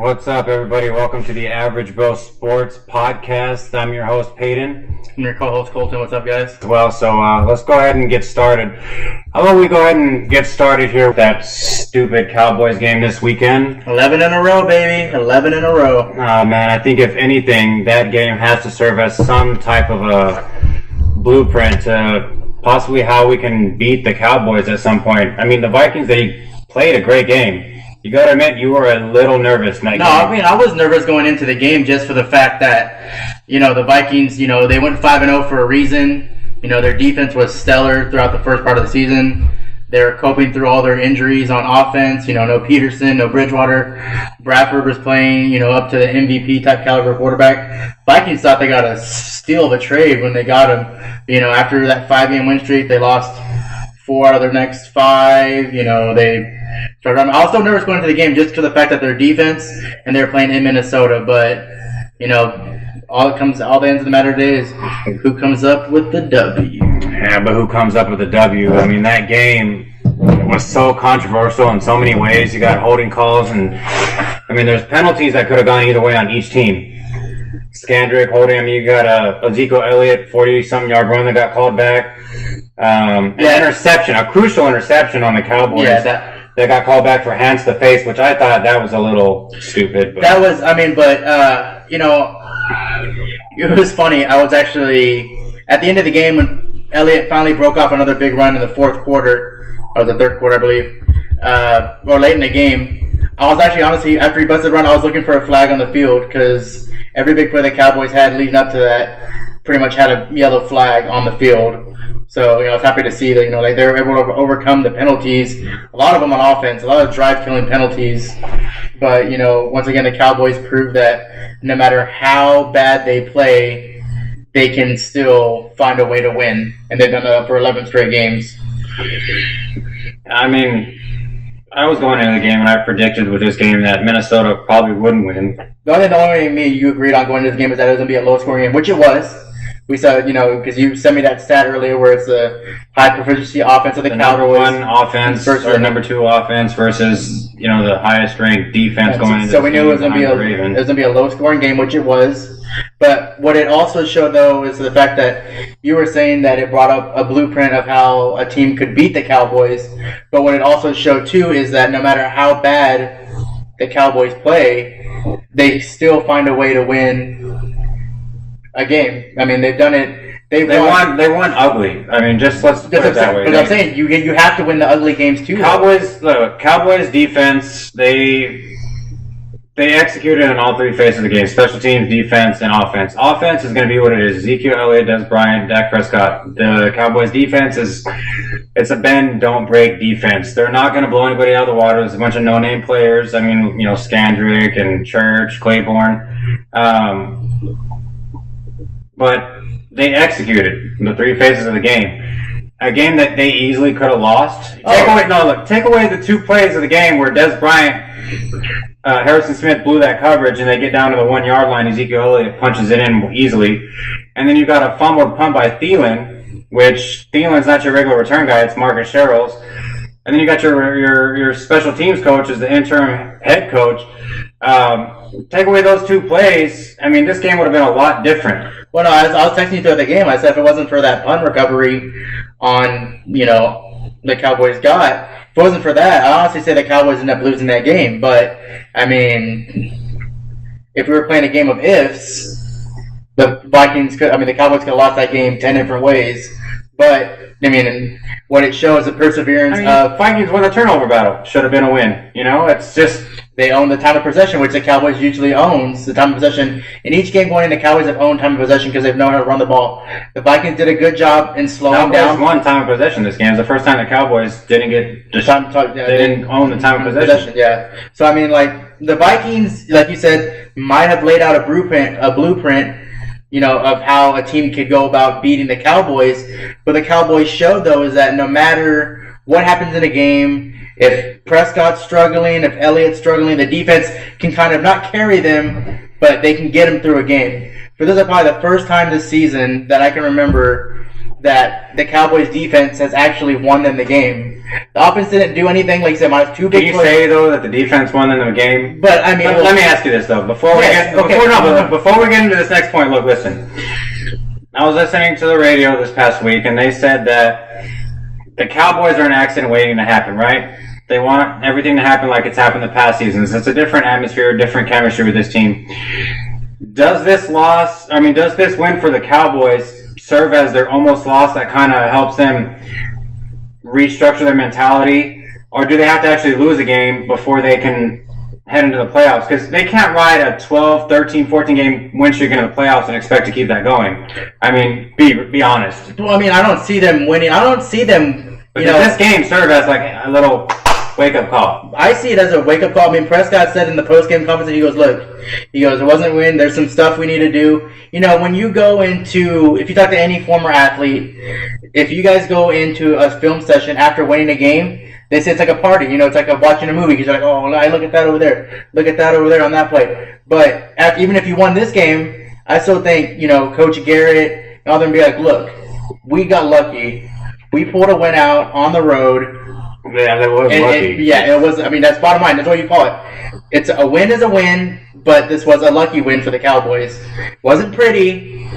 What's up, everybody? Welcome to the AvgBroSports Podcast. I'm your host, Peyton. I'm your co-host, Colton. What's up, guys? Well, so let's go ahead and get started. How about we go ahead and get started here with that stupid Cowboys game this weekend? 11 in a row, baby. 11 in a row. Man, I think if anything, that game has to serve as some type of a blueprint to possibly how we can beat the Cowboys at some point. I mean, the Vikings, they played a great game. You gotta admit, you were a little nervous in that game. I mean, I was nervous going into the game just for the fact that, the Vikings, they went 5-0 for a reason. Their defense was stellar throughout the first part of the season. They were coping through all their injuries on offense. No Peterson, no Bridgewater. Bradford was playing, up to the MVP type caliber quarterback. Vikings thought they got a steal of a trade when they got him. After that 5-game win streak, they lost 4 out of their next 5. I was so nervous going into the game just to the fact that their defense and they're playing in Minnesota. But all the ends of the matter today is who comes up with the W. Yeah, but who comes up with the W? I mean, that game was so controversial in so many ways. You got holding calls, and there's penalties that could have gone either way on each team. Scandrick holding. You got Ezekiel Elliott 40-something yard run that got called back. An interception, a crucial interception on the Cowboys. Yeah, that got called back for hands to face, which I thought that was a little stupid. But. That was, it was funny. I was actually, at the end of the game, when Elliott finally broke off another big run in the fourth quarter, or the third quarter, I believe, or late in the game, I was actually, honestly, after he busted the run, I was looking for a flag on the field, because every big play the Cowboys had leading up to that pretty much had a yellow flag on the field. So, I was happy to see that, they were able to overcome the penalties, a lot of them on offense, a lot of drive-killing penalties. But, once again, the Cowboys proved that no matter how bad they play, they can still find a way to win. And they've done that for 11 straight games. I was going into the game and I predicted with this game that Minnesota probably wouldn't win. The only thing me and you agreed on going into this game is that it was going to be a low-scoring game, which it was. We saw, because you sent me that stat earlier where it's the high proficiency offense of the Cowboys. Number one offense or number two offense versus, the highest ranked defense going into the game. So we knew it was going to be a low scoring game, which it was. But what it also showed, though, is the fact that you were saying that it brought up a blueprint of how a team could beat the Cowboys. But what it also showed, too, is that no matter how bad the Cowboys play, they still find a way to win a game. They've done it. They won ugly. Let's put it that way. But I'm saying you have to win the ugly games too. Cowboys defense. They executed in all three phases of the game: special teams, defense, and offense. Offense is going to be what it is: Ezekiel Elliott, Des Bryant, Dak Prescott. The Cowboys defense it's a bend don't break defense. They're not going to blow anybody out of the water. There's a bunch of no-name players. Scandrick and Church, Claiborne. But they executed the three phases of the game. A game that they easily could have lost. Take away the 2 plays of the game where Des Bryant, Harrison Smith blew that coverage and they get down to the 1 yard line. Ezekiel Elliott punches it in easily. And then you got a fumbled punt by Thielen, which Thielen's not your regular return guy, it's Marcus Sherrills. And then you got your special teams coach as the interim head coach. Take away those 2 plays, this game would have been a lot different. Well, no, I was texting you throughout the game. I said if it wasn't for that punt recovery on, the Cowboys got, if it wasn't for that, I honestly say the Cowboys ended up losing that game. But, if we were playing a game of ifs, the Cowboys could have lost that game 10 different ways. But, what it shows the perseverance of... Vikings won the turnover battle. Should have been a win. It's just... They own the time of possession, which the Cowboys usually owns. The time of possession. In each game going in, the Cowboys have owned time of possession because they've known how to run the ball. The Vikings did a good job in slowing down. Cowboys won time of possession this game. It's the first time the Cowboys didn't get... They didn't own the time of possession. Yeah. So, the Vikings, like you said, might have laid out a blueprint, of how a team could go about beating the Cowboys. But the Cowboys showed, though, is that no matter what happens in a game, if Prescott's struggling, if Elliott's struggling, the defense can kind of not carry them, but they can get them through a game. For this is probably the first time this season that I can remember that the Cowboys defense has actually won them the game. The offense didn't do anything. Like you said, minus 2 big plays. Can you say, though, that the defense won them the game? But, I mean... Let me ask you this, though. Before we get into this next point, look, listen. I was listening to the radio this past week, and they said that the Cowboys are an accident waiting to happen, right? They want everything to happen like it's happened the past seasons. It's a different atmosphere, different chemistry with this team. Does this win for the Cowboys serve as their almost loss that kind of helps them restructure their mentality? Or do they have to actually lose a game before they can head into the playoffs? Because they can't ride a 12, 13, 14 game win streak into the playoffs and expect to keep that going. I mean, be honest. Well, I mean, I don't see them winning. I don't see them... But does this game serve as like a little wake-up call? I see it as a wake-up call. I mean, Prescott said in the post-game conference, he goes, it wasn't a win. There's some stuff we need to do. You know, when you go into, if you talk to any former athlete, if you guys go into a film session after winning a game, they say it's like a party. You know, it's like watching a movie. Because you're like, oh, look at that over there. Look at that over there on that play. But even if you won this game, I still think, you know, Coach Garrett and all them be like, look, we got lucky. We pulled a win out on the road. Yeah, that was lucky. It was. I mean, that's bottom line. That's what you call it. It's a win is a win, but this was a lucky win for the Cowboys. It wasn't pretty.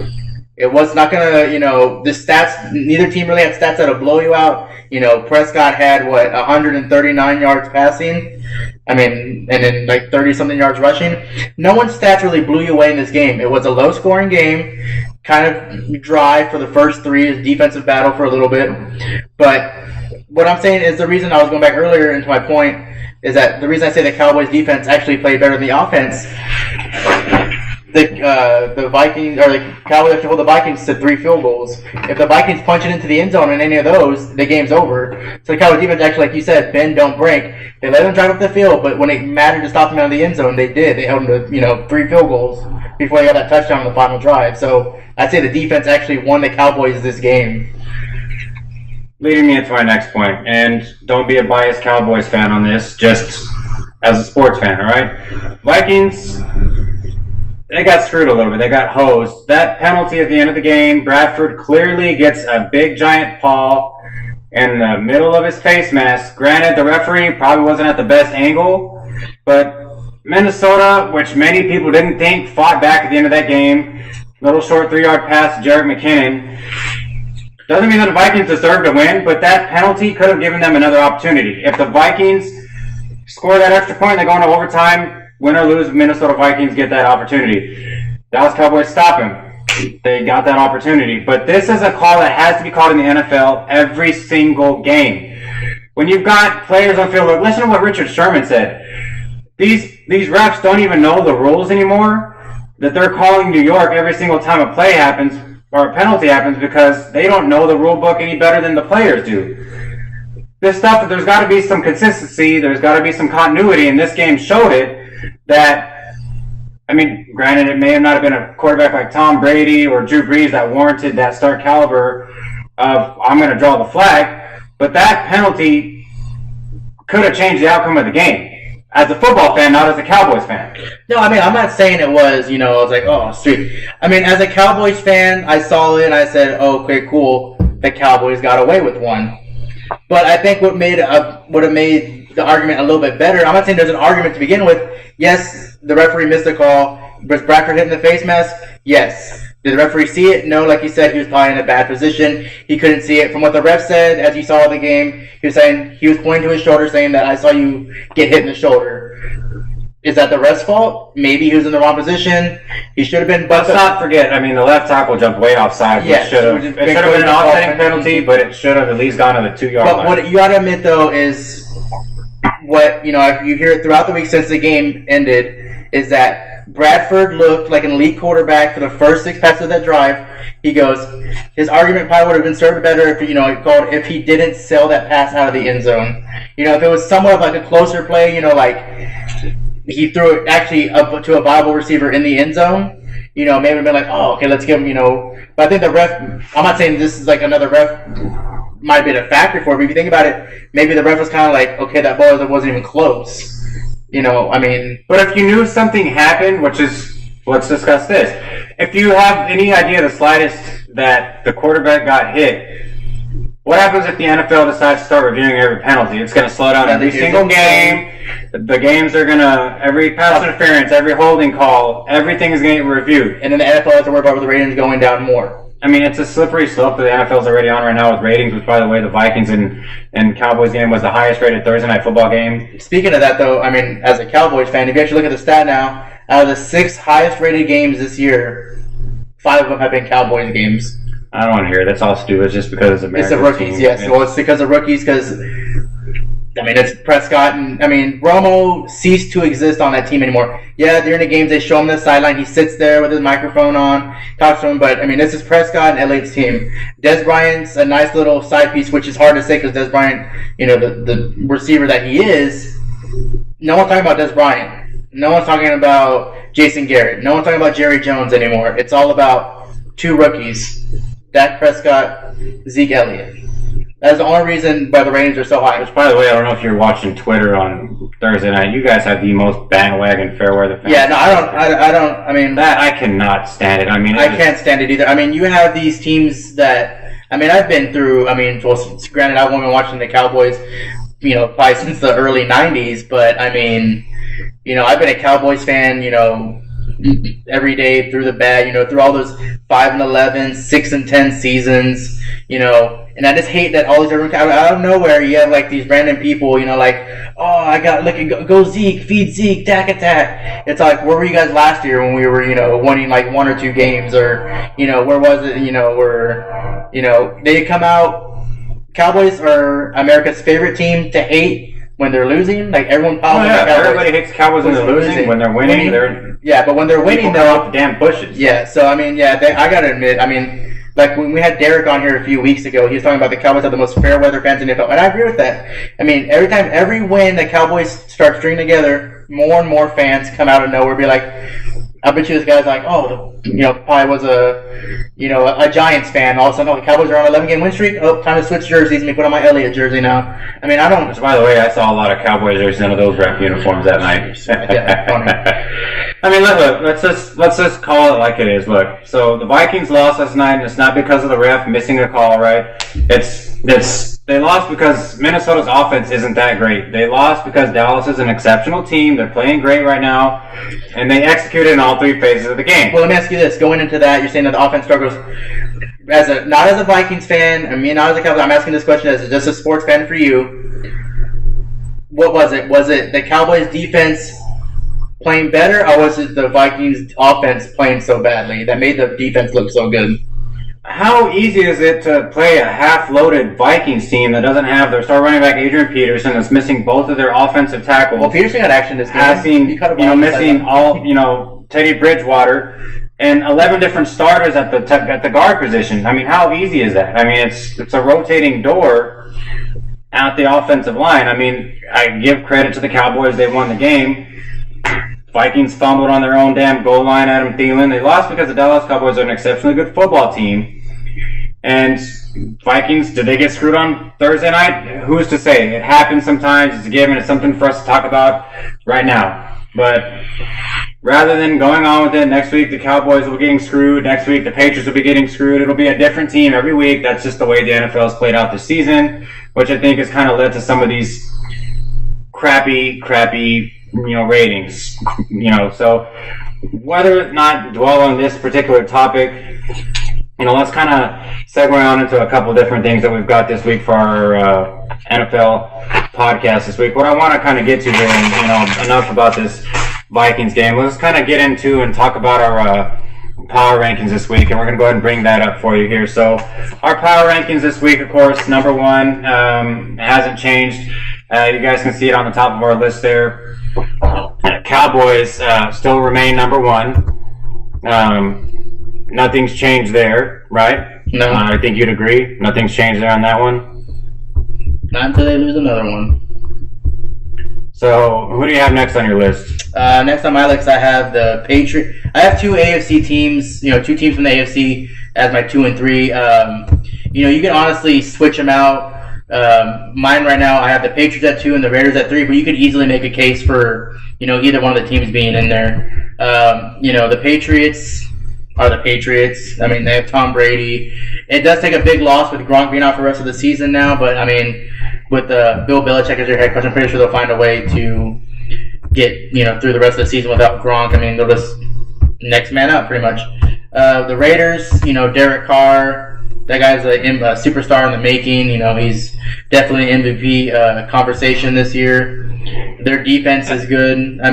It was not gonna, you know, the stats. Neither team really had stats that'll blow you out. You know, Prescott had 139 yards passing. I mean, and then like 30-something yards rushing. No one's stats really blew you away in this game. It was a low-scoring game, kind of dry for the first 3, defensive battle for a little bit. But what I'm saying is the reason I was going back earlier into my point is that the reason I say the Cowboys defense actually played better than the offense. The Vikings or the Cowboys have to hold the Vikings to 3 field goals. If the Vikings punch it into the end zone in any of those, the game's over. So the Cowboys defense actually, like you said, bend, don't break. They let them drive up the field, but when it mattered to stop them out of the end zone, they did. They held them to 3 field goals before they got that touchdown on the final drive. So I'd say the defense actually won the Cowboys this game. Leading me into my next point, and don't be a biased Cowboys fan on this, just as a sports fan, all right? Vikings, they got screwed a little bit. They got hosed. That penalty at the end of the game, Bradford clearly gets a big giant paw in the middle of his face mask. Granted, the referee probably wasn't at the best angle, but Minnesota, which many people didn't think, fought back at the end of that game. Little short 3-yard pass to Jerick McKinnon. Doesn't mean that the Vikings deserve to win, but that penalty could have given them another opportunity. If the Vikings score that extra point, they go into overtime, win or lose, Minnesota Vikings get that opportunity. Dallas Cowboys stop him. They got that opportunity. But this is a call that has to be called in the NFL every single game. When you've got players on field, listen to what Richard Sherman said. These refs don't even know the rules anymore, that they're calling New York every single time a play happens or a penalty happens because they don't know the rule book any better than the players do. This stuff, there's got to be some consistency, there's got to be some continuity, and this game showed it that, I mean, granted, it may have not have been a quarterback like Tom Brady or Drew Brees that warranted that start caliber of, I'm going to draw the flag, but that penalty could have changed the outcome of the game. As a football fan, not as a Cowboys fan. No, I mean, I'm not saying it was, I was like, oh, sweet. I mean, as a Cowboys fan, I saw it and I said, oh, okay, cool. The Cowboys got away with one. But I think what would have made the argument a little bit better, I'm not saying there's an argument to begin with. Yes, the referee missed the call. Was Bradford hitting the face mask? Yes. Did the referee see it? No, like you said, he was probably in a bad position. He couldn't see it. From what the ref said, as you saw the game, he was pointing to his shoulder saying that I saw you get hit in the shoulder. Is that the ref's fault? Maybe he was in the wrong position. He should have been... Let's not forget, I mean, the left tackle jumped way offside. Yes, it should have been an offsetting penalty, but it should have at least gone to the 2-yard line. But what you got to admit, though, is what, if you hear it throughout the week since the game ended, is that Bradford looked like an elite quarterback for the first 6 passes of that drive. He goes, his argument probably would have been served better if he didn't sell that pass out of the end zone. If it was somewhat of like a closer play, like he threw it actually up to a viable receiver in the end zone, maybe it would have been like, oh, okay, let's give him, But I think the ref, I'm not saying this is like another ref might have been a factor for it, but if you think about it, maybe the ref was kind of like, okay, that ball wasn't even close. But if you knew something happened, which is, let's discuss this. If you have any idea the slightest that the quarterback got hit, what happens if the NFL decides to start reviewing every penalty? It's going to slow down every single game. The games are going to, every pass interference, every holding call, everything is going to get reviewed. And then the NFL has to worry about the ratings going down more. I mean, it's a slippery slope that the NFL's already on right now with ratings, which, by the way, the Vikings and Cowboys game was the highest rated Thursday Night Football game. Speaking of that, though, I mean, as a Cowboys fan, if you actually look at the stat now, out of the 6 highest rated games this year, 5 of them have been Cowboys games. I don't want to hear it. That's all stupid. It's just because it's America's It's the rookies, team. yes. Well, it's because of rookies, because, I mean, it's Prescott, and, I mean, Romo ceased to exist on that team anymore. Yeah, during the games, they show him the sideline. He sits there with his microphone on, talks to him, but, I mean, this is Prescott and L.A.'s team. Des Bryant's a nice little side piece, which is hard to say because Des Bryant, you know, the receiver that he is, no one's talking about Des Bryant. No one's talking about Jason Garrett. No one's talking about Jerry Jones anymore. It's all about 2 rookies, Dak Prescott, Zeke Elliott. That's the only reason why the ratings are so high. Which, by the way, I don't know if you're watching Twitter on Thursday night. You guys have the most bandwagon fair weather fans. Yeah, no, I don't. I mean, that I cannot stand it. I mean, I can't stand it either. I mean, you have these teams that, I mean, I've been through. I mean, well, granted, I've only been watching the Cowboys, you know, probably since the early '90s. But I mean, you know, I've been a Cowboys fan, you know, every day through the bad, you know, through all those 5-11, 6-10 seasons, you know. And I just hate that all these different, out of nowhere, you have like these random people, you know, like, oh, I got, look, go Zeke, feed Zeke, Dak attack. It's like, where were you guys last year when we were, you know, winning like 1 or 2 games, or, you know, where was it, you know, where, you know, they come out, Cowboys are America's favorite team to hate when they're losing. Like, everyone probably everybody hates Cowboys when they're losing. When they're winning, they're but when they're winning, they're off the damn bushes. Yeah, so I mean, yeah, I gotta admit, I mean, like when we had Derek on here a few weeks ago, he was talking about the Cowboys have the most fair weather fans in the NFL, and I agree with that. I mean, every win the Cowboys start stringing together, more and more fans come out of nowhere, be like, I bet you this guy's like, oh, you know, probably was a Giants fan. All of a sudden, oh, the Cowboys are on an 11-game win streak. Oh, time to switch jerseys. Let me put on my Elliott jersey now. I mean, I don't. Which, by the way, I saw a lot of Cowboys jerseys under those ref uniforms that night. Yeah, funny. I mean, look, let's just call it like it is. Look, so the Vikings lost last night, and it's not because of the ref missing a call, right? They lost because Minnesota's offense isn't that great. They lost because Dallas is an exceptional team. They're playing great right now, and they executed in all 3 phases of the game. Well, let me ask you this. Going into that, you're saying that the offense struggles. Not as a Vikings fan, I mean, not as a Cowboys, I'm asking this question as just a sports fan for you. What was it? Was it the Cowboys defense playing better, or was it the Vikings offense playing so badly that made the defense look so good? How easy is it to play a half-loaded Vikings team that doesn't have their star running back Adrian Peterson, that's missing both of their offensive tackles? Well, Peterson got action this game. Missing all, Teddy Bridgewater, and 11 different starters at the guard position. I mean, how easy is that? I mean, it's a rotating door at the offensive line. I mean, I give credit to the Cowboys; they won the game. Vikings fumbled on their own damn goal line, Adam Thielen. They lost because the Dallas Cowboys are an exceptionally good football team. And Vikings, did they get screwed on Thursday night? Who's to say? It happens sometimes. It's a given. It's something for us to talk about right now. But rather than going on with it, next week the Cowboys will be getting screwed. Next week the Patriots will be getting screwed. It'll be a different team every week. That's just the way the NFL has played out this season, which I think has kind of led to some of these crappy, ratings, so whether or not dwell on this particular topic, let's kind of segue on into a couple different things that we've got this week for our NFL podcast this week. What I want to kind of get to here, and, enough about this Vikings game, let's kind of get into and talk about our power rankings this week, and we're going to go ahead and bring that up for you here. So our power rankings this week, of course, number 1 hasn't changed. You guys can see it on the top of our list there. Cowboys still remain number 1. Nothing's changed there, right? No. I think you'd agree. Nothing's changed there on that one. Not until they lose another one. So, who do you have next on your list? Next on my list, I have the Patriots. I have 2 AFC teams, 2 teams from the AFC as my 2 and 3. You can honestly switch them out. Mine right now, I have the Patriots at 2 and the Raiders at 3, but you could easily make a case for, either one of the teams being in there. The Patriots, are the Patriots. I mean, they have Tom Brady. It does take a big loss with Gronk being out for the rest of the season now, but I mean, with Bill Belichick as your head coach, I'm pretty sure they'll find a way to get through the rest of the season without Gronk. I mean, they'll just next man up pretty much. The Raiders, Derek Carr. That guy's a superstar in the making. He's definitely an MVP conversation this year. Their defense is good. I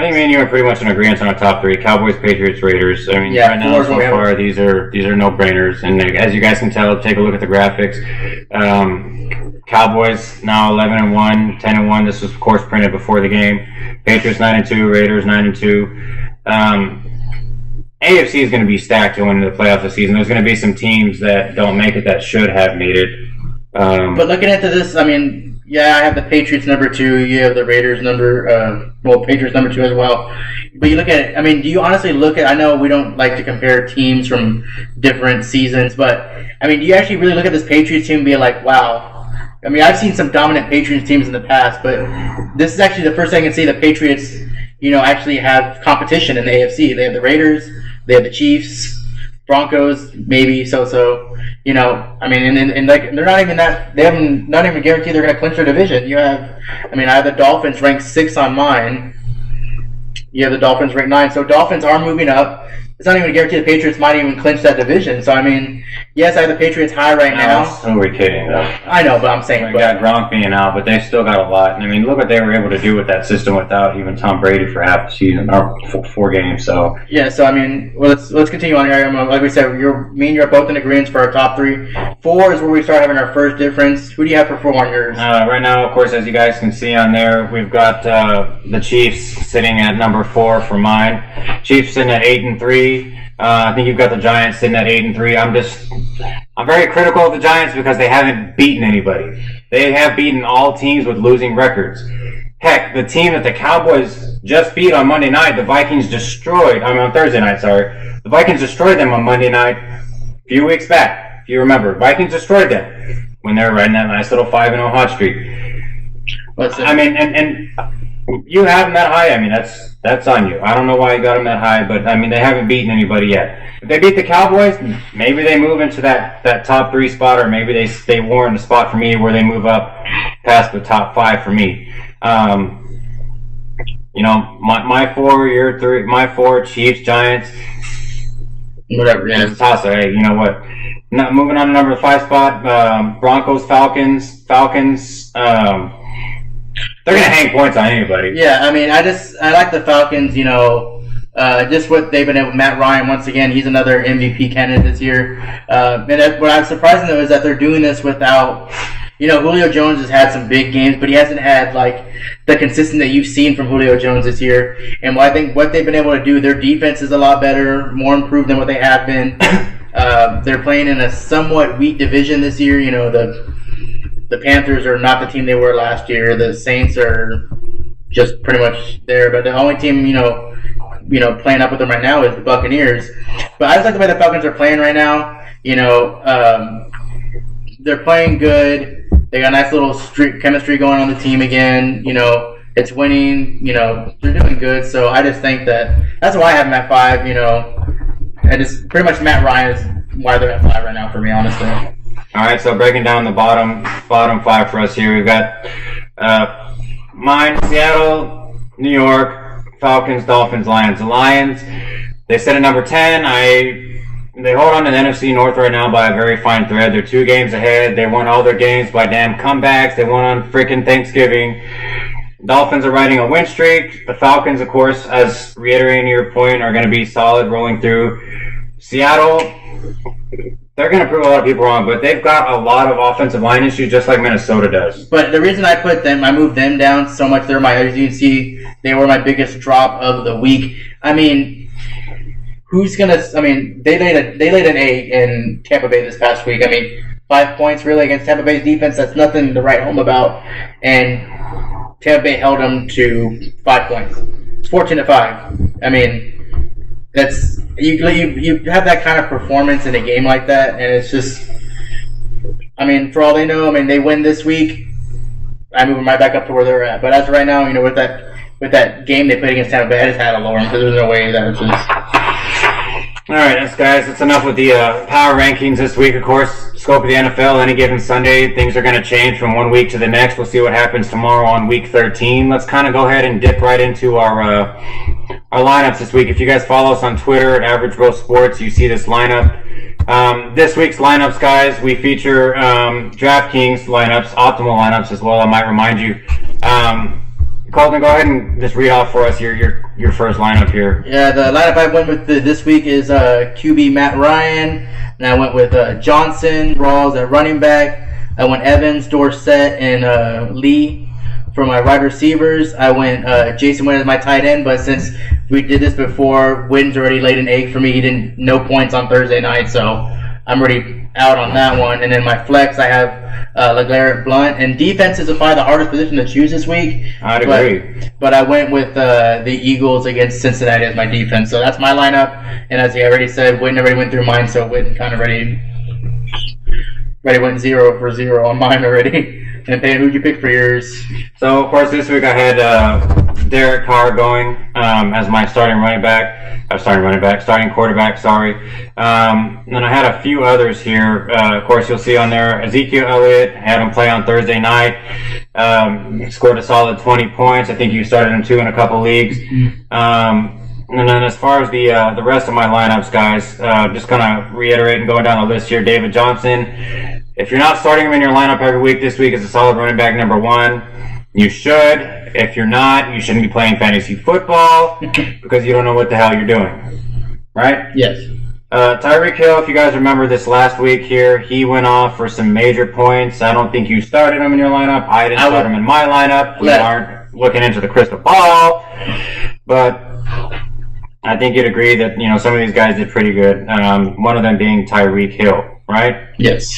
think me and you are pretty much in agreement on our top three: Cowboys, Patriots, Raiders. Right now, so far, these are no-brainers. And as you guys can tell, take a look at the graphics. Cowboys now 11-1, 10-1. This was, of course, printed before the game. Patriots 9-2, Raiders 9-2. AFC is going to be stacked going into the playoffs this season. There's going to be some teams that don't make it that should have made it. But looking into this, I have the Patriots number 2. You have the Raiders Patriots number 2 as well. But you look at it, do you honestly look at, I know we don't like to compare teams from different seasons, but, do you actually really look at this Patriots team and be like, wow. I've seen some dominant Patriots teams in the past, but this is actually the first time I can see the Patriots, actually have competition in the AFC. They have the Raiders, they have the Chiefs, Broncos, maybe so. And they're not even that. They haven't not even guaranteed they're going to clinch their division. You have, I have the Dolphins ranked 6 on mine. You have the Dolphins ranked 9. So Dolphins are moving up. It's not even a guarantee the Patriots might even clinch that division. So yes, I have the Patriots high right now. Who are we kidding though? I know, but I'm saying we got Gronk being out, but they still got a lot. And look what they were able to do with that system without even Tom Brady for half the season or 4 games. So yeah, so let's continue on here. Like we said, me and you are both in agreement for our top 3. 4 is where we start having our first difference. Who do you have for 4 on yours? Right now, of course, as you guys can see on there, we've got the Chiefs sitting at number 4 for mine. Chiefs sitting at 8-3. I think you've got the Giants sitting at 8-3. I'm very critical of the Giants because they haven't beaten anybody. They have beaten all teams with losing records. Heck, the team that the Cowboys just beat on Monday night, the Vikings destroyed. On Thursday night, sorry. The Vikings destroyed them on Monday night a few weeks back. If you remember, Vikings destroyed them when they were riding that nice little 5-0 hot streak. And you have them that high. That's on you. I don't know why you got them that high, but they haven't beaten anybody yet. If they beat the Cowboys, maybe they move into that top 3 spot, or maybe they warrant a spot for me where they move up past the top 5 for me. My 4, your 3, my 4, Chiefs, Giants, whatever. Yeah, it's a toss-up. Hey, you know what? Not moving on to number 5 spot. Broncos, Falcons. They're going to hang points on anybody. Yeah, I like the Falcons, just what they've been able. Matt Ryan, once again, he's another MVP candidate this year. And what I'm surprised though is that they're doing this without, Julio Jones has had some big games, but he hasn't had the consistency that you've seen from Julio Jones this year. And I think what they've been able to do, their defense is a lot better, more improved than what they have been. They're playing in a somewhat weak division this year. The Panthers are not the team they were last year. The Saints are just pretty much there. But the only team, playing up with them right now is the Buccaneers. But I just like the way the Falcons are playing right now. They're playing good. They got a nice little chemistry going on the team again. It's winning. They're doing good. So I just think that's why I have them at 5. I just pretty much Matt Ryan is why they're at 5 right now for me, honestly. All right, so breaking down the bottom 5 for us here, we've got mine, Seattle, New York, Falcons, Dolphins, Lions. The Lions, they sit at number 10. They hold on to the NFC North right now by a very fine thread. They're 2 games ahead. They won all their games by damn comebacks. They won on freaking Thanksgiving. Dolphins are riding a win streak. The Falcons, of course, as reiterating your point, are going to be solid rolling through. Seattle, they're going to prove a lot of people wrong, but they've got a lot of offensive line issues just like Minnesota does. But the reason I moved them down so much, as you can see, they were my biggest drop of the week. Who's going to, they laid an egg in Tampa Bay this past week. 5 points really against Tampa Bay's defense, that's nothing to write home about. And Tampa Bay held them to 5 points. It's 14-5. That's you have that kind of performance in a game like that, and it's just, for all they know, they win this week. I move them right back up to where they're at. But as of right now, with that game they played against Tampa Bay, I just had to lower them because there's no way that it's just. All right, guys. That's enough with the power rankings this week. Of course, scope of the NFL. Any given Sunday, things are going to change from one week to the next. We'll see what happens tomorrow on Week 13. Let's kind of go ahead and dip right into our lineups this week. If you guys follow us on Twitter at AvgBroSports, you see this lineup. This week's lineups, guys, we feature Draftkings lineups, optimal lineups as well. I might remind you. Colton, go ahead and just read off for us your first lineup here. Yeah, the lineup I went with this week is QB Matt Ryan, and I went with Johnson, Rawls at running back. I went Evans, Dorsett, and Lee for my wide receivers. I went Jason Witten as my tight end, but since we did this before, Witten's already laid an egg for me. He didn't no points on Thursday night, so I'm already out on that one. And then my flex, I have LeGarrette Blount. And defense is probably the hardest position to choose this week. I'd agree. But I went with the Eagles against Cincinnati as my defense. So that's my lineup. And as I already said, Witten already went through mine, so Witten kind of already went 0 for 0 on mine already. And Payne, who'd you pick for yours? So, of course, this week I had Derek Carr going as my starting quarterback, sorry. And I had a few others here. Of course, you'll see on there, Ezekiel Elliott, had him play on Thursday night. Scored a solid 20 points. I think you started him too in a couple leagues. And then as far as the rest of my lineups, guys, just going to reiterate and going down the list here. David Johnson. If you're not starting him in your lineup every week, this week is a solid running back number 1. You should. If you're not, you shouldn't be playing fantasy football because you don't know what the hell you're doing. Right? Yes. Tyreek Hill, if you guys remember this last week here, he went off for some major points. I don't think you started him in your lineup. I didn't start him in my lineup. We aren't looking into the crystal ball. But I think you'd agree that, some of these guys did pretty good. One of them being Tyreek Hill, right? Yes.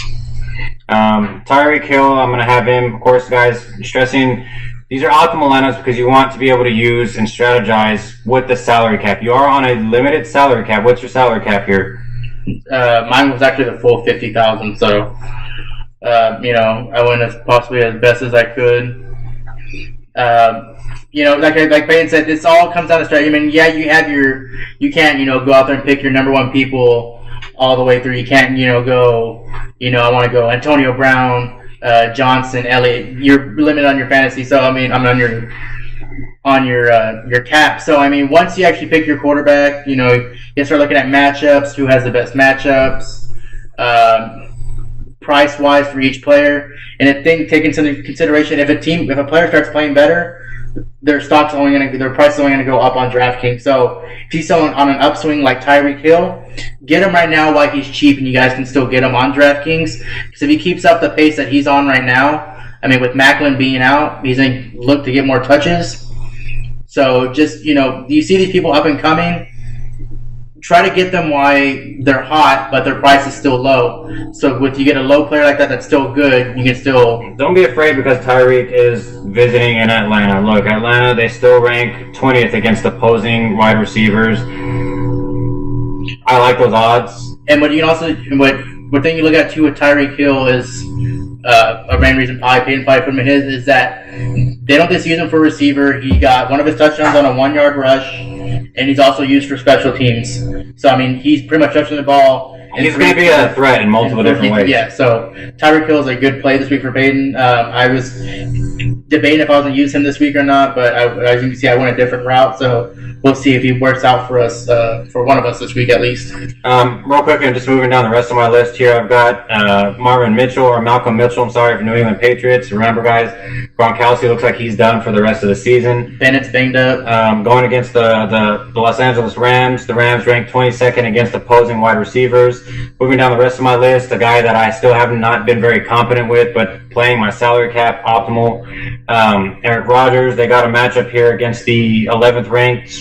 Tyreek Hill, I'm going to have him, of course, guys, stressing these are optimal lineups because you want to be able to use and strategize with the salary cap. You are on a limited salary cap. What's your salary cap here? Mine was actually the full 50,000, so, I went as possibly as best as I could. Like Ben said, this all comes down to strategy. I mean, yeah, you can't, go out there and pick your number one people all the way through. You can't, go, I want to go Antonio Brown, Johnson, Elliott. You're limited on your fantasy, so I'm on your cap. So once you actually pick your quarterback, you start looking at matchups, who has the best matchups, price wise for each player, and take into consideration if a player starts playing better, their price is only gonna go up on DraftKings. So if he's on an upswing like Tyreek Hill, get him right now while he's cheap, and you guys can still get him on DraftKings. Because if he keeps up the pace that he's on right now, with Macklin being out, he's gonna look to get more touches. So just you see these people up and coming. Try to get them while they're hot, but their price is still low. So if you get a low player like that that's still good, you can still... Don't be afraid because Tyreek is visiting in Atlanta. Look, Atlanta, they still rank 20th against opposing wide receivers. I like those odds. And what you can also... What thing you look at too with Tyreek Hill is... a main reason I paid fight from his is that they don't just use him for receiver. He got one of his touchdowns on a 1-yard rush, and he's also used for special teams. So he's pretty much touching the ball. He's going to be a threat in multiple different ways. Yeah, so Tyreek Hill is a good play this week for Payton. I was debating if I was going to use him this week or not, but as you can see, I went a different route. So we'll see if he works out for us, for one of us this week at least. Real quick, and just moving down the rest of my list here, I've got Malcolm Mitchell, for New England Patriots. Remember, guys, Gronkowski looks like he's done for the rest of the season. Bennett's banged up. Going against the Los Angeles Rams. The Rams ranked 22nd against opposing wide receivers. Moving down the rest of my list, a guy that I still have not been very competent with, but playing my salary cap optimal, Eric Rodgers. They got a matchup here against the 11th ranked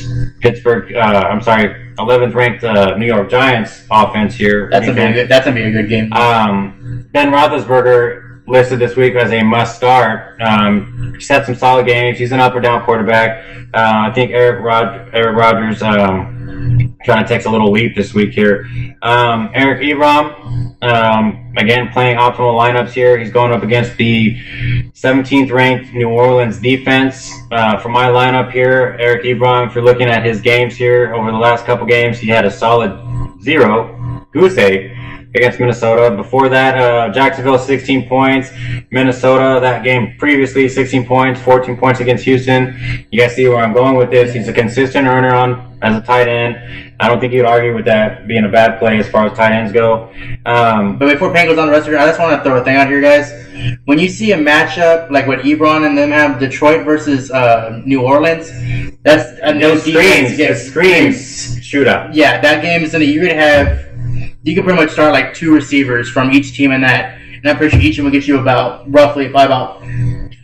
New York Giants offense here. That's gonna be a good game. Ben Roethlisberger listed this week as a must start. He's had some solid games. He's an up or down quarterback. I think Eric Rodgers trying to take a little leap this week here. Eric Ebron, again playing optimal lineups here. He's going up against the 17th ranked New Orleans defense. For my lineup here, Eric Ebron, if you're looking at his games here over the last couple games, he had a solid 0, goose egg against Minnesota. Before that, Jacksonville 16 points. Minnesota, that game previously 16 points, 14 points against Houston. You guys see where I'm going with this. He's a consistent earner as a tight end. I don't think you'd argue with that being a bad play as far as tight ends go. But before Payne goes on the rest of it, I just want to throw a thing out here, guys. When you see a matchup like what Ebron and them have, Detroit versus New Orleans, that's a no defense. It screams shootout. Yeah, that game is you can pretty much start like 2 receivers from each team in that, and I'm pretty sure each of them will get you about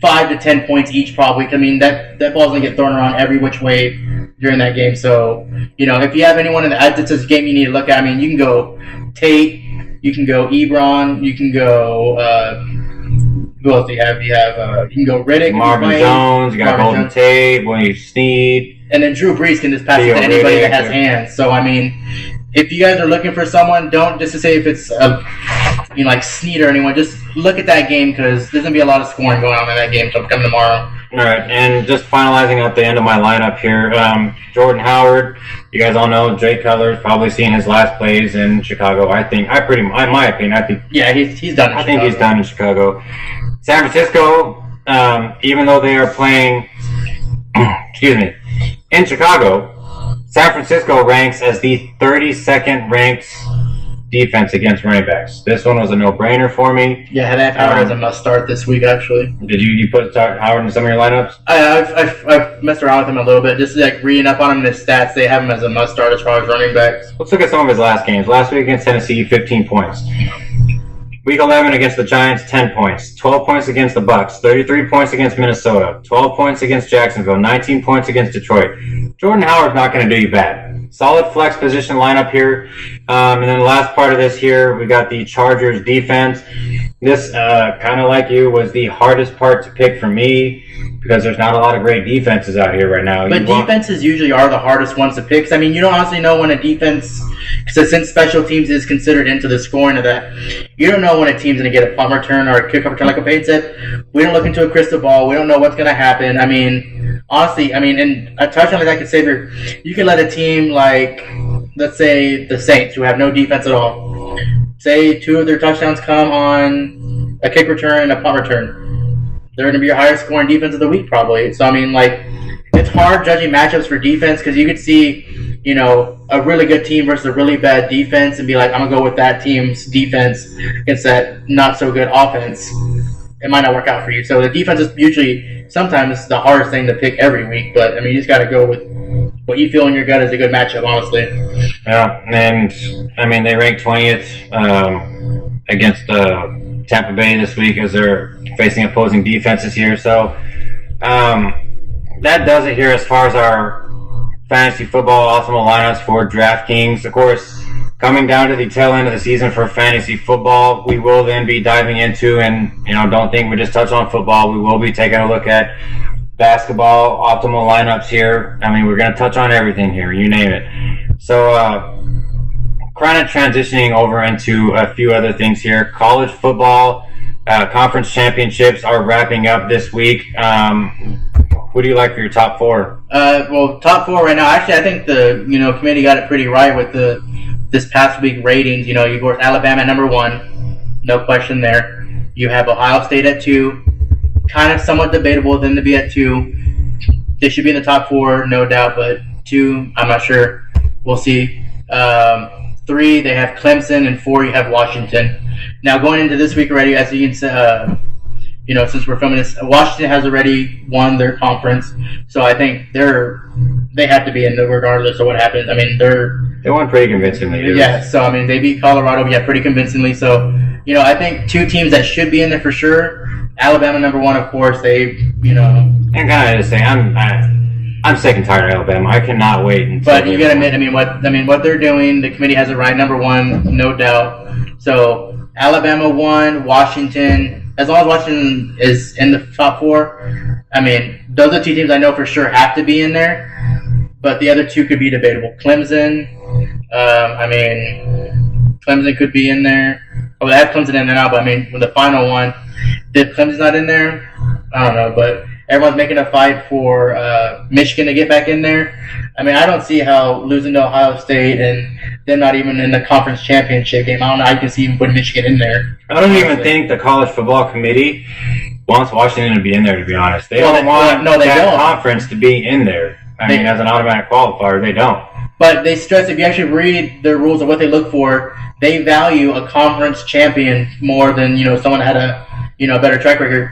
5 to 10 points each probably. I mean, that ball's going to get thrown around every which way during that game. So, if you have anyone that's a game you need to look at, I mean, you can go Tate, you can go Ebron, you can go, who else do you have? You can go Riddick. Marvin Jones, you got Golden Tate, William Snead. And then Drew Brees can just pass it to anybody that has hands. So, I mean, if you guys are looking for someone, don't just to say if it's like Snead or anyone, just look at that game because there's going to be a lot of scoring going on in that game coming tomorrow. All right, and just finalizing at the end of my lineup here, Jordan Howard. You guys all know Jay Cutler's probably seen his last plays in Chicago. In my opinion, yeah, he's done. I think he's done in Chicago. San Francisco, even though they are playing, in Chicago, San Francisco ranks as the 32nd ranked defense against running backs. This one was a no-brainer for me. Yeah, I have Howard as a must-start this week, actually. Did you put Howard in some of your lineups? I've messed around with him a little bit, just like reading up on him in his stats. They have him as a must-start as far as running backs. Let's look at some of his last games. Last week against Tennessee, 15 points. Week 11 against the Giants, 10 points. 12 points against the Bucks. 33 points against Minnesota. 12 points against Jacksonville. 19 points against Detroit. Jordan Howard's not going to do you bad. Solid flex position lineup here. And then the last part of this here, we got the Chargers defense. This, kind of like you, was the hardest part to pick for me because there's not a lot of great defenses out here right now. But defenses usually are the hardest ones to pick. I mean, you don't honestly know when a defense, because since special teams is considered into the scoring of that, you don't know when a team's going to get a punt return or a kickoff return. Like Payne said, we don't look into a crystal ball. We don't know what's going to happen. I mean, honestly, and a touchdown like that could save you can let a team like, let's say, the Saints, who have no defense at all, say 2 of their touchdowns come on a kick return and a punt return. They're going to be your highest scoring defense of the week, probably. So, I mean, like, it's hard judging matchups for defense because you could see, a really good team versus a really bad defense and be like, I'm going to go with that team's defense against that not-so-good offense. It might not work out for you. So, the defense is usually, sometimes, the hardest thing to pick every week. But, I mean, you just got to go with what you feel in your gut is a good matchup, honestly. Yeah, and, I mean, they ranked 20th against Tampa Bay this week as they're facing opposing defenses here. So that does it here as far as our fantasy football optimal lineups for DraftKings. Of course, coming down to the tail end of the season for fantasy football, we will then be diving into, and don't think we just touch on football. We will be taking a look at basketball optimal lineups here. I mean, we're going to touch on everything here, you name it. So kind of transitioning over into a few other things here. College football conference championships are wrapping up this week. Who do you like for your top 4? Well, top 4 right now. Actually, I think the committee got it pretty right with this past week ratings. You got Alabama at number 1, no question there. You have Ohio State at 2, kind of somewhat debatable them to be at 2. They should be in the top 4, no doubt, but 2, I'm not sure. We'll see. 3, they have Clemson, and 4, you have Washington. Now, going into this week already, as you can say, since we're filming this, Washington has already won their conference, so I think they have to be in there regardless of what happens. I mean, they won pretty convincingly. Yeah, so I mean, they beat Colorado, pretty convincingly. So, I think 2 teams that should be in there for sure. Alabama number 1, of course. And kind of to say, I'm sick and tired of Alabama. I cannot wait. But you gotta admit, what they're doing, the committee has it right. Number 1, no doubt. So Alabama 1, Washington. As long as Washington is in the top 4, I mean, those are 2 teams I know for sure have to be in there. But the other 2 could be debatable. Clemson. Clemson could be in there. They have Clemson in there now, but with the final one, if Clemson's not in there, I don't know. But Everyone's making a fight for Michigan to get back in there. I mean, I don't see how losing to Ohio State and them not even in the conference championship game. I don't know how you can see even putting Michigan in there. I don't even think the college football committee wants Washington to be in there, to be honest. They don't want that conference to be in there. I mean, as an automatic qualifier, they don't. But they stress, if you actually read their rules of what they look for, they value a conference champion more than, someone that had a better track record,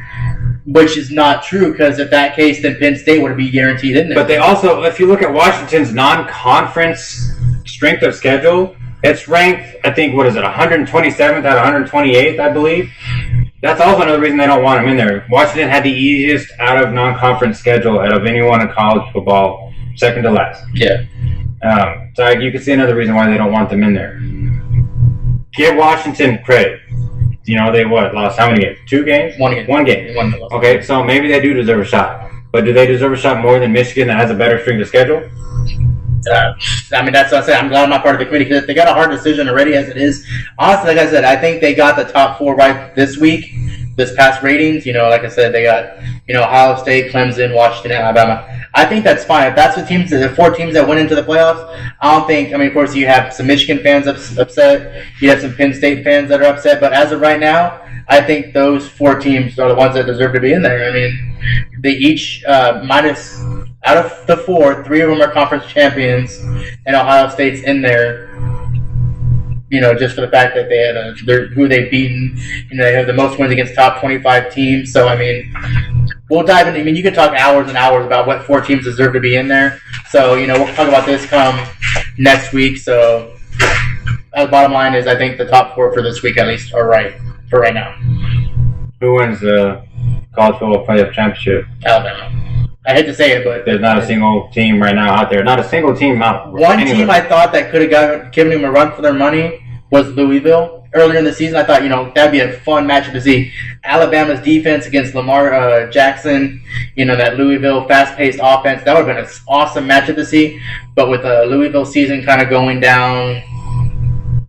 which is not true, because if that case, then Penn State would be guaranteed in there. But they also, if you look at Washington's non-conference strength of schedule, it's ranked, I think, 127th out of 128th, I believe. That's also another reason they don't want them in there. Washington had the easiest out of non-conference schedule out of anyone in college football, second to last. Yeah. So you can see another reason why they don't want them in there. Give Washington credit. They lost how many games? 2 games? 1 game. 1 game. Okay, so maybe they do deserve a shot. But do they deserve a shot more than Michigan that has a better strength of schedule? That's what I said. I'm glad I'm not part of the committee, because they got a hard decision already as it is. Honestly, like I said, I think they got the top 4 right this week, this past ratings. Like I said, they got, Ohio State, Clemson, Washington, and Alabama. I think that's fine. If that's the 4 teams that went into the playoffs, of course, you have some Michigan fans upset. You have some Penn State fans that are upset. But as of right now, I think those 4 teams are the ones that deserve to be in there. I mean, they each, minus... Out of the 4, 3 of them are conference champions, and Ohio State's in there. Just for the fact that they had who they've beaten. They have the most wins against top 25 teams. So we'll dive into. You can talk hours and hours about what 4 teams deserve to be in there. So we'll talk about this come next week. So the bottom line is, I think the top 4 for this week at least are right for right now. Who wins the college football playoff championship? Alabama. I hate to say it, but there's not a single team right now out there. Not a single team out. One team I thought that could have given him a run for their money was Louisville. Earlier in the season, I thought, that'd be a fun matchup to see. Alabama's defense against Lamar Jackson, that Louisville fast-paced offense, that would have been an awesome matchup to see. But with the Louisville season kind of going down,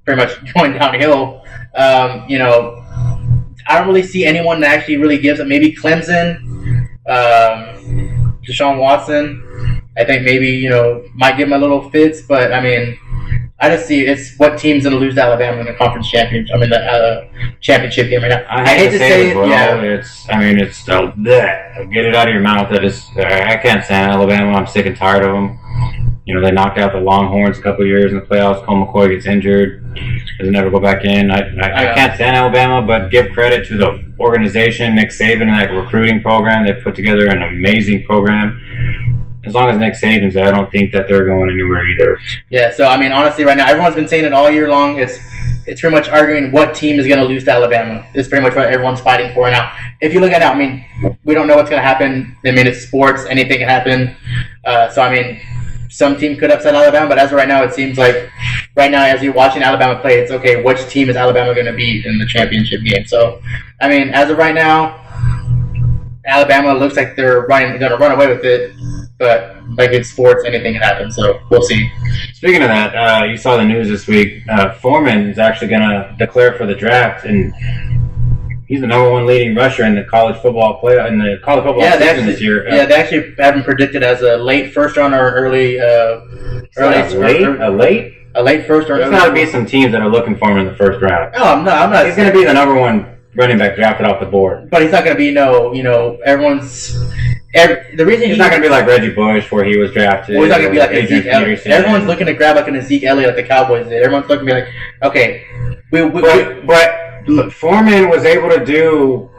pretty much going downhill, I don't really see anyone that actually really gives it. Maybe Clemson. Deshaun Watson, I think maybe, might give him a little fits, but I just see it's what team's going to lose to Alabama in the conference championship. The championship game right now. I hate to say it. Yeah. It's still bleh. Get it out of your mouth. I can't stand Alabama. I'm sick and tired of them. They knocked out the Longhorns a couple of years in the playoffs. Colt McCoy gets injured. Doesn't never go back in. I can't stand Alabama, but give credit to the organization, Nick Saban, and that recruiting program. They've put together an amazing program. As long as Nick Saban's there, I don't think that they're going anywhere either. Yeah, so, honestly, right now, everyone's been saying it all year long. It's pretty much arguing what team is going to lose to Alabama. It's pretty much what everyone's fighting for now. If you look at it, we don't know what's going to happen. It's sports. Anything can happen. Some team could upset Alabama, but as of right now, it seems like right now, as you're watching Alabama play, it's okay, which team is Alabama going to beat in the championship game? So, as of right now, Alabama looks like they're going to run away with it, but like it's sports, anything can happen, so we'll see. Speaking of that, you saw the news this week. Foreman is actually going to declare for the draft, and he's the number 1 leading rusher in the college football season this year. Yeah, they actually have him predicted as a late first round or an early a late first round. There's got to be some teams that are looking for him in the first round. Oh, I'm not. He's going to be the number 1 running back drafted off the board. But he's not going to be everyone's. The reason he's not going to be like Reggie Bush, where he was drafted. Well, he's not going to be like a Zeke Elliott. Everyone's looking to grab like an Zeke Elliott like the Cowboys did. Everyone's looking to be like, okay, but Foreman was able to do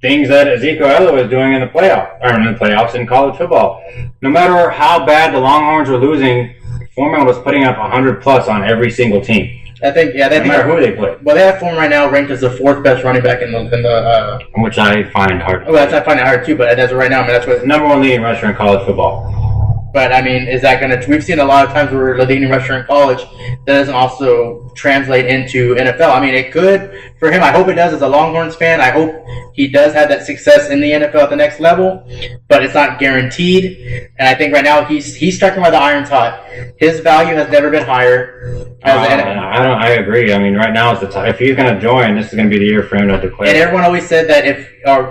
things that Ezekiel Elliott was doing in the playoffs in college football. No matter how bad the Longhorns were losing, Foreman was putting up 100+ on every single team. I think, no matter who they play. Well, they have Foreman right now ranked as the 4th best running back in the which I find hard. Well, I find it hard too, but as of right now, that's what number 1 leading rusher in college football. But is that going to? We've seen a lot of times where the leading rusher in college that doesn't also translate into NFL. It could for him, I hope it does. As a Longhorns fan, I hope he does have that success in the NFL at the next level, but it's not guaranteed. And I think right now he's striking while the iron's hot. His value has never been higher. I agree. I mean, right now is the time. If he's going to join, this is going to be the year for him to declare. And everyone always said that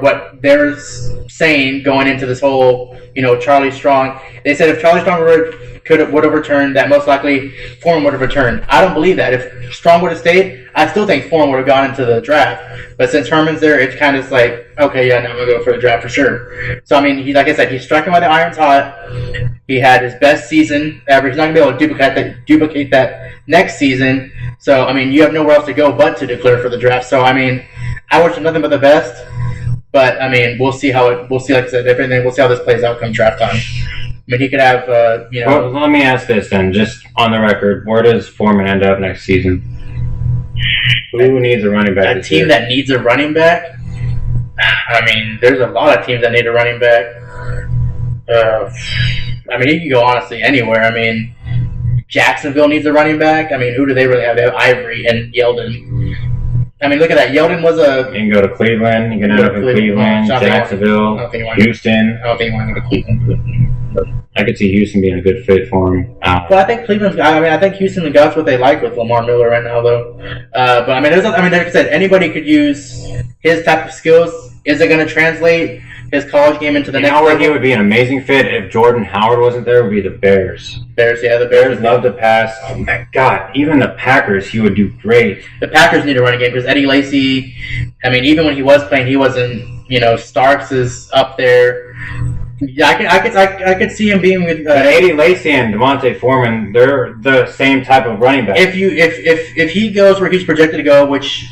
what they're saying going into this whole, Charlie Strong, they said if Charlie Strong would have returned, that most likely Foreman would have returned. I don't believe that. If Strong would have stayed, I still think Foreman would have gone into the draft. But since Herman's there, it's kind of like, okay, yeah, now I'm going to go for the draft for sure. So, I mean, like I said, he's striking while the iron's hot. He had his best season ever. He's not going to be able to duplicate that next season. So, I mean, you have nowhere else to go but to declare for the draft. So, I mean, I wish him nothing but the best. But, I mean, we'll see, like I said, everything. We'll see how this plays out come draft time. I mean, he could have, Well, let me ask this then, just on the record. Where does Foreman end up next season? Who needs a running back? A team that needs a running back? I mean, there's a lot of teams that need a running back. I mean, he can go honestly anywhere. I mean, Jacksonville needs a running back. I mean, who do they really have? They have Ivory and Yeldon. I mean, look at that. Yeldon was a... You can go to Cleveland. You can end up in Cleveland, Jacksonville, Houston. I don't think you want to go to Cleveland. I could see Houston being a good fit for him. Well, I think Cleveland's... I mean, I think Houston got what they like with Lamar Miller right now, though. But, I mean, like I said, anybody could use his type of skills. Is it going to translate his college game into the next level? He would be an amazing fit if Jordan Howard wasn't there. Would be the Bears. The Bears love to pass. Oh my God, even the Packers, he would do great. The Packers need a running game because Eddie Lacy. I mean, even when he was playing, he wasn't. Starks is up there. Yeah, I could see him being with Eddie Lacy and Devontae Foreman. They're the same type of running back. If he goes where he's projected to go, which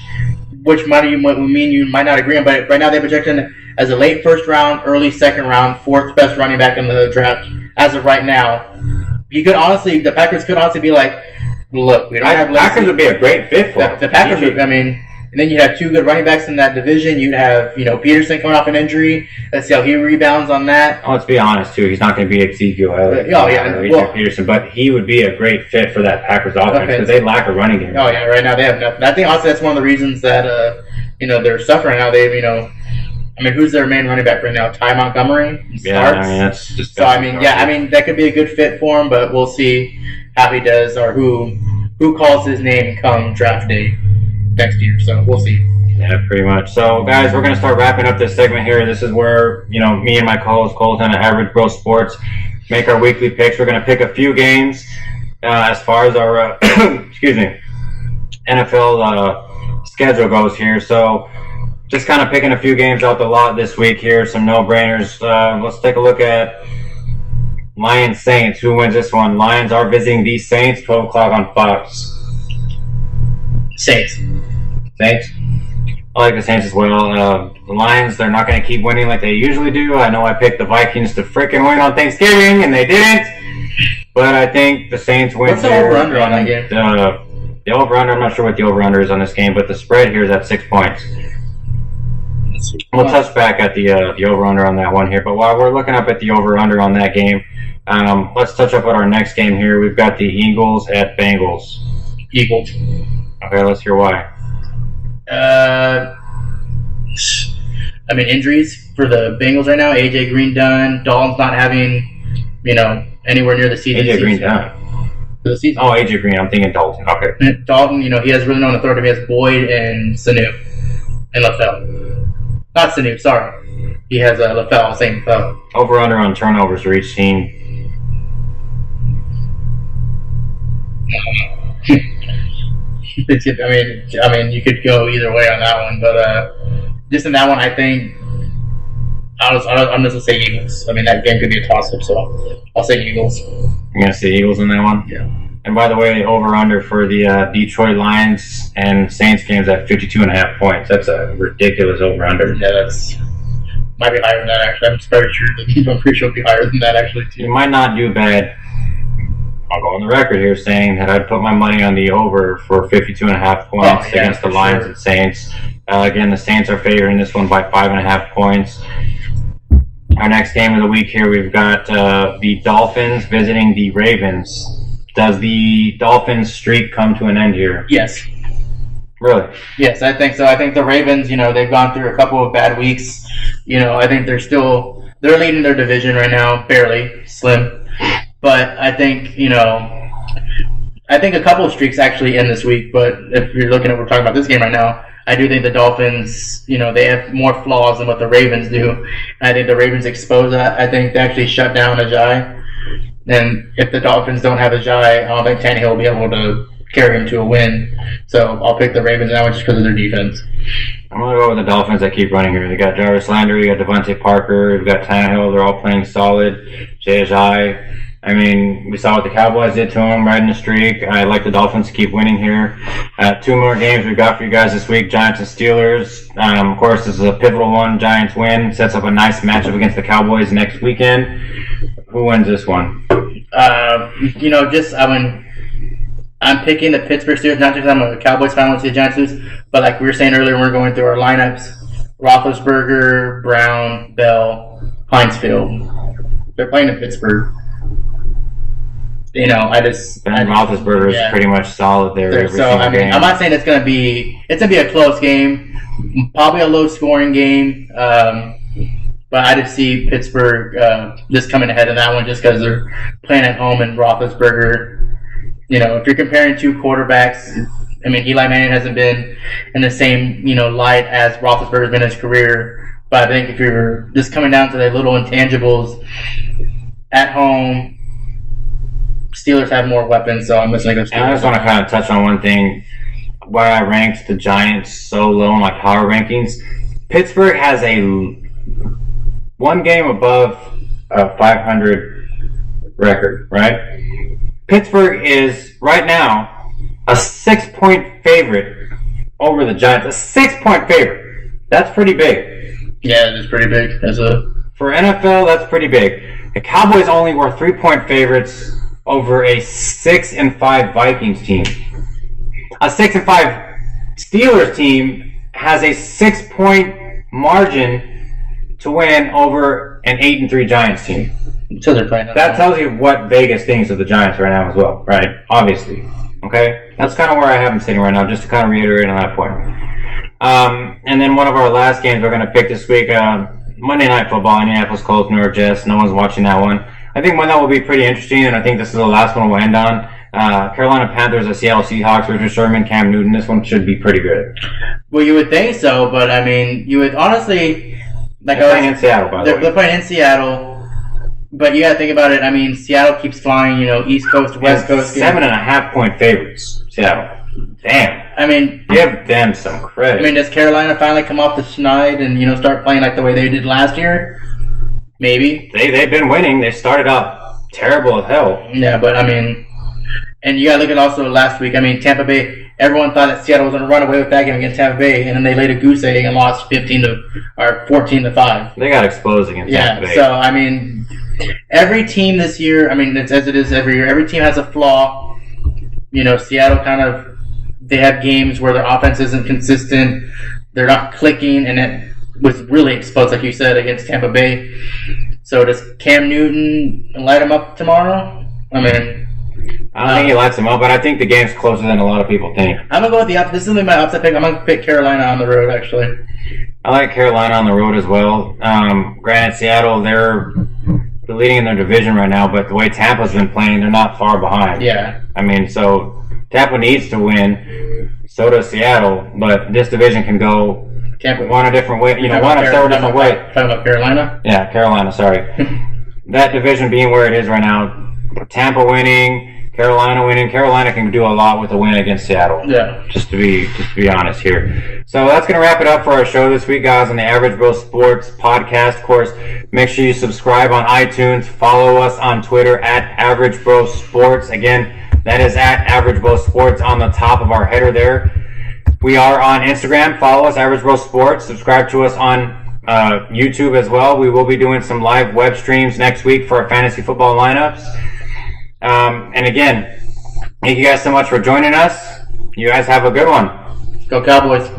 might mean you might not agree on, but right now they project him as a late first round, early second round, fourth best running back in the draft as of right now. The Packers could honestly be like, look, we don't have Lacy. Packers would be a great fit for him. The Packers would, I mean, and then you have two good running backs in that division. You'd have, Peterson coming off an injury. Let's see how he rebounds on that. Let's be honest, too. He's not going to be Ezekiel Elliott Peterson, but he would be a great fit for that Packers offense because they lack a running game. Oh, yeah, right now they have nothing. I think also that's one of the reasons that, they're suffering now. They've, I mean, who's their main running back right now? Ty Montgomery? Yeah, I mean, that's just... So, I mean, that could be a good fit for him, but we'll see how he does or who calls his name come draft day next year. So, we'll see. Yeah, pretty much. So, guys, we're going to start wrapping up this segment here. This is where, me and my co-host, Colton at AvgBroSports, make our weekly picks. We're going to pick a few games as far as our, NFL schedule goes here. So, just kind of picking a few games out the lot this week here, some no-brainers. Let's take a look at Lions-Saints. Who wins this one? Lions are visiting the Saints, 12 o'clock on Fox. Saints. I like the Saints as well. The Lions, they're not going to keep winning like they usually do. I know I picked the Vikings to frickin' win on Thanksgiving, and they didn't. But I think the Saints win. What's the over-under on that game? The over-under, I'm not sure what the over-under is on this game, but the spread here is at 6 points. We'll touch back at the over-under on that one here. But while we're looking up at the over-under on that game, let's touch up on our next game here. We've got the Eagles at Bengals. Eagles. Okay, let's hear why. I mean, injuries for the Bengals right now. AJ Green done. Dalton's not having, anywhere near the season. AJ Green done. For the season. Oh, AJ Green. I'm thinking Dalton. Okay. Dalton, he has really no one to throw to him. He has Boyd and Sanu and LaFell. Not Sanu, sorry. He has LaFell, same LaFell. Over-under on turnovers for each team. I mean, you could go either way on that one, but just in that one, I think I'm just gonna say Eagles. I mean, that game could be a toss-up, so I'll say Eagles. You're gonna say Eagles in that one? Yeah. And by the way, over-under for the Detroit Lions and Saints games at 52.5 points. That's a ridiculous over-under. Yeah, that's might be higher than that, actually. I'm pretty sure it'll be higher than that, actually, too. You might not do bad. I'll go on the record here saying that I'd put my money on the over for 52.5 points against the Lions and Saints. Again, the Saints are favoring this one by 5.5 points. Our next game of the week here, we've got the Dolphins visiting the Ravens. Does the Dolphins streak come to an end here? Yes. Really? Yes, I think so. I think the Ravens, they've gone through a couple of bad weeks. I think they're leading their division right now, barely, slim. But I think, I think a couple of streaks actually end this week. But if you're we're talking about this game right now, I do think the Dolphins, they have more flaws than what the Ravens do. And I think the Ravens expose that. I think they actually shut down Ajayi. And if the Dolphins don't have Ajayi, I don't think Tannehill will be able to carry him to a win. So I'll pick the Ravens now just because of their defense. I'm going to go with the Dolphins that keep running here. They got Jarvis Landry, you got Devontae Parker, you got Tannehill. They're all playing solid. Jay Ajayi. I mean, we saw what the Cowboys did to him, riding the streak. I like the Dolphins to keep winning here. 2 more games we've got for you guys this week, Giants and Steelers. Of course, this is a pivotal one. Giants win. Sets up a nice matchup against the Cowboys next weekend. Who wins this one? I'm picking the Pittsburgh Steelers, not just because I'm a Cowboys fan, I want to see the Giants lose, but like we were saying earlier when we were going through our lineups, Roethlisberger, Brown, Bell, Hinesfield. They're playing in Pittsburgh. Ben Roethlisberger is pretty much solid there. I'm not saying it's gonna be a close game, probably a low scoring game, but I just see Pittsburgh just coming ahead of that one just because they're playing at home and Roethlisberger. If you're comparing two quarterbacks, I mean, Eli Manning hasn't been in the same, light as Roethlisberger's been in his career. But I think if you're just coming down to the little intangibles at home, Steelers have more weapons, so I'm listening to Steelers. And I just want to kind of touch on one thing. Why I ranked the Giants so low in my power rankings. Pittsburgh has a one game above a 500 record, right? Pittsburgh is, right now, a 6-point favorite over the Giants. A 6-point favorite. That's pretty big. Yeah, it's pretty big. For NFL, that's pretty big. The Cowboys only were 3-point favorites over a 6-5 Vikings team. A 6-5 Steelers team has a 6-point margin to win over an 8-3 Giants team. So they're playing. That tells you what Vegas thinks of the Giants right now as well, right? Obviously. Okay? That's kind of where I have them sitting right now, just to kind of reiterate on that point. And then one of our last games we're going to pick this week, Monday Night Football, Indianapolis Colts, New York Jets. No one's watching that one. I think one that will be pretty interesting, and I think this is the last one we'll end on. Carolina Panthers, the Seattle Seahawks, Richard Sherman, Cam Newton. This one should be pretty good. Well, you would think so, but I mean, you would honestly... They're playing in Seattle, by the way. They're playing in Seattle. But you got to think about it. I mean, Seattle keeps flying, East Coast, West Coast. 7.5-point favorites, Seattle. Damn. I mean, give them some credit. I mean, does Carolina finally come off the schneid and, start playing like the way they did last year? Maybe. They've been winning. They started out terrible as hell. Yeah, but I mean, and you got to look at also last week. I mean, Tampa Bay, everyone thought that Seattle was going to run away with that game against Tampa Bay, and then they laid a goose egg and lost 14-5. They got exposed against Tampa Bay. So, I mean, every team this year, I mean, it's as it is every year, every team has a flaw. Seattle they have games where their offense isn't consistent. They're not clicking, and it was really exposed, like you said, against Tampa Bay. So does Cam Newton light him up tomorrow? I mean... I don't think he lights them up, but I think the game's closer than a lot of people think. I'm going to go with the upset. This is my upset pick. I'm going to pick Carolina on the road, actually. I like Carolina on the road as well. Granted, Seattle, they're leading in their division right now, but the way Tampa's been playing, they're not far behind. Yeah. I mean, so Tampa needs to win. So does Seattle, but this division can go one a different way. One a several different way. Talking about Carolina? Yeah, Carolina, sorry. That division being where it is right now, Tampa winning, Carolina winning. Carolina can do a lot with a win against Seattle. Yeah. Just to be honest here. So that's going to wrap it up for our show this week, guys, on the Average Bro Sports Podcast. Of course, make sure you subscribe on iTunes. Follow us on Twitter at AvgBroSports. Again, that is at AvgBroSports on the top of our header there. We are on Instagram. Follow us, AvgBroSports. Subscribe to us on YouTube as well. We will be doing some live web streams next week for our fantasy football lineups. And again, thank you guys so much for joining us. You guys have a good one. Go Cowboys.